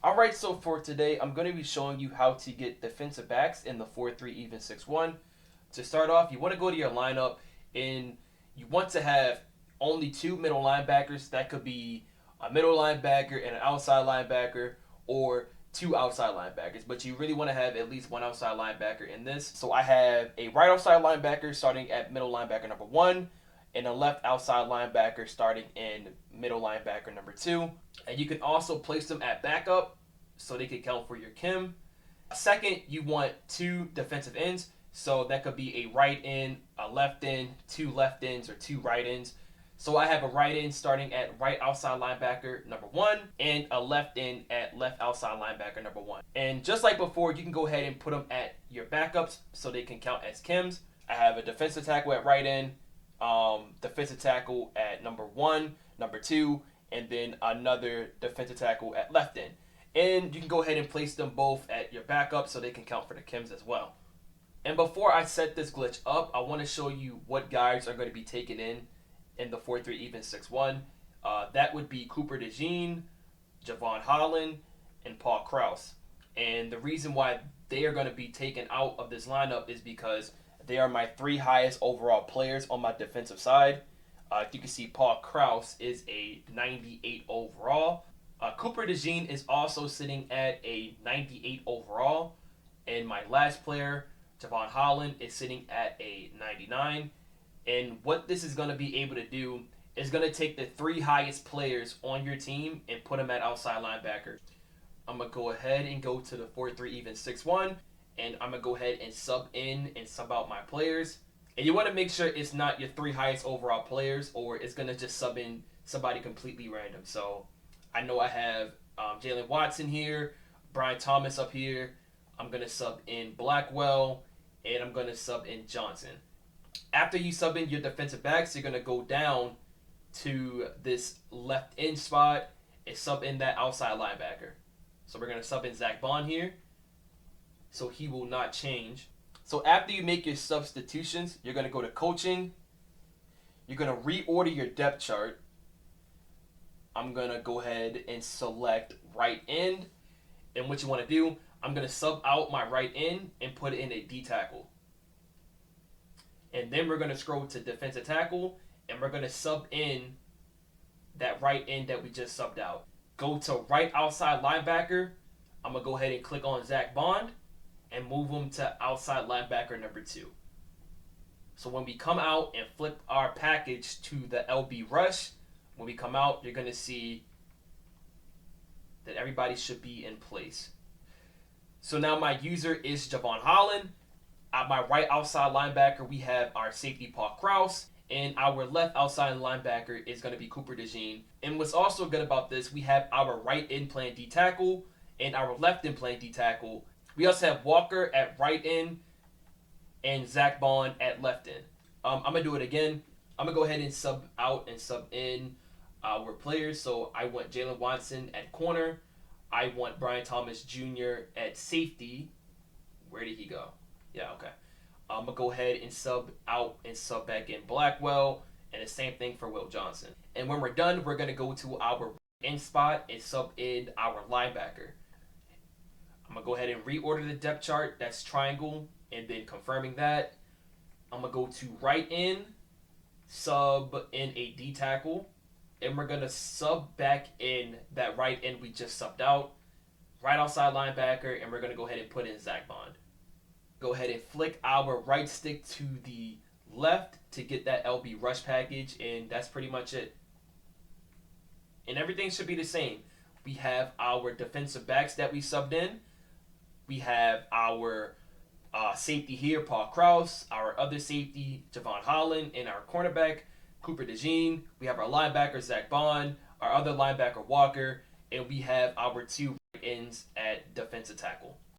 Alright, so for today, I'm going to be showing you how to get defensive backs in the 4-3 even 6-1. To start off, you want to go to your lineup and you want to have only two middle linebackers. That could be a middle linebacker and an outside linebacker, or two outside linebackers. But you really want to have at least one outside linebacker in this. So I have a right outside linebacker starting at middle linebacker number one, and a left outside linebacker starting in middle linebacker number two. And you can also place them at backup so they can count for your Kim. Second, you want two defensive ends. So that could be a right end, a left end, two left ends, or two right ends. So I have a right end starting at right outside linebacker number one, and a left end at left outside linebacker number one. And just like before, you can go ahead and put them at your backups so they can count as Kims. I have a defensive tackle at right end, defensive tackle at number one, number two, and then another defensive tackle at left end. And you can go ahead and place them both at your backup so they can count for the Kims as well. And before I set this glitch up, I want to show you what guys are going to be taken in the 4-3 even 6-1. That would be Cooper DeJean, Javon Holland, and Paul Krause. And the reason why they are going to be taken out of this lineup is because they are my three highest overall players on my defensive side. You can see Paul Krause is a 98 overall. Cooper DeJean is also sitting at a 98 overall. And my last player, Javon Holland, is sitting at a 99. And what this is going to be able to do is going to take the three highest players on your team and put them at outside linebacker. I'm going to go ahead and go to the 4-3 even 6-1. And I'm going to go ahead and sub in and sub out my players. And you want to make sure it's not your three highest overall players, or it's going to just sub in somebody completely random. So I know I have Jalen Watson here, Brian Thomas up here. I'm going to sub in Blackwell, and I'm going to sub in Johnson. After you sub in your defensive backs, you're going to go down to this left end spot and sub in that outside linebacker. So we're going to sub in Zach Bond here, so he will not change. So after you make your substitutions, you're going to go to coaching. You're going to reorder your depth chart. I'm going to go ahead and select right end. And what you want to do, I'm going to sub out my right end and put in a D tackle. And then we're going to scroll to defensive tackle, and we're going to sub in that right end that we just subbed out. Go to right outside linebacker. I'm going to go ahead and click on Zach Bond and move him to outside linebacker number two. So when we come out and flip our package to the LB rush, when we come out, you're going to see that everybody should be in place. So now my user is Javon Holland. At my right outside linebacker, we have our safety Paul Krause, and our left outside linebacker is going to be Cooper DeJean. And what's also good about this, we have our right end playing D tackle and our left end playing D tackle. We also have Walker at right end and Zach Bond at left end. I'm going to do it again. I'm going to go ahead and sub out and sub in our players. So I want Jalen Watson at corner. I want Brian Thomas Jr. at safety. Where did he go? Yeah, okay. I'm going to go ahead and sub out and sub back in Blackwell. And the same thing for Will Johnson. And when we're done, we're going to go to our end spot and sub in our linebacker. I'm going to go ahead and reorder the depth chart. That's triangle. And then confirming that, I'm going to go to right end, sub in a D tackle. And we're going to sub back in that right end we just subbed out. Right outside linebacker. And we're going to go ahead and put in Zach Bond. Go ahead and flick our right stick to the left to get that LB rush package. And that's pretty much it. And everything should be the same. We have our defensive backs that we subbed in. We have our safety here, Paul Krause, our other safety, Javon Holland, and our cornerback, Cooper DeJean. We have our linebacker, Zach Bond, our other linebacker, Walker, and we have our two ends at defensive tackle.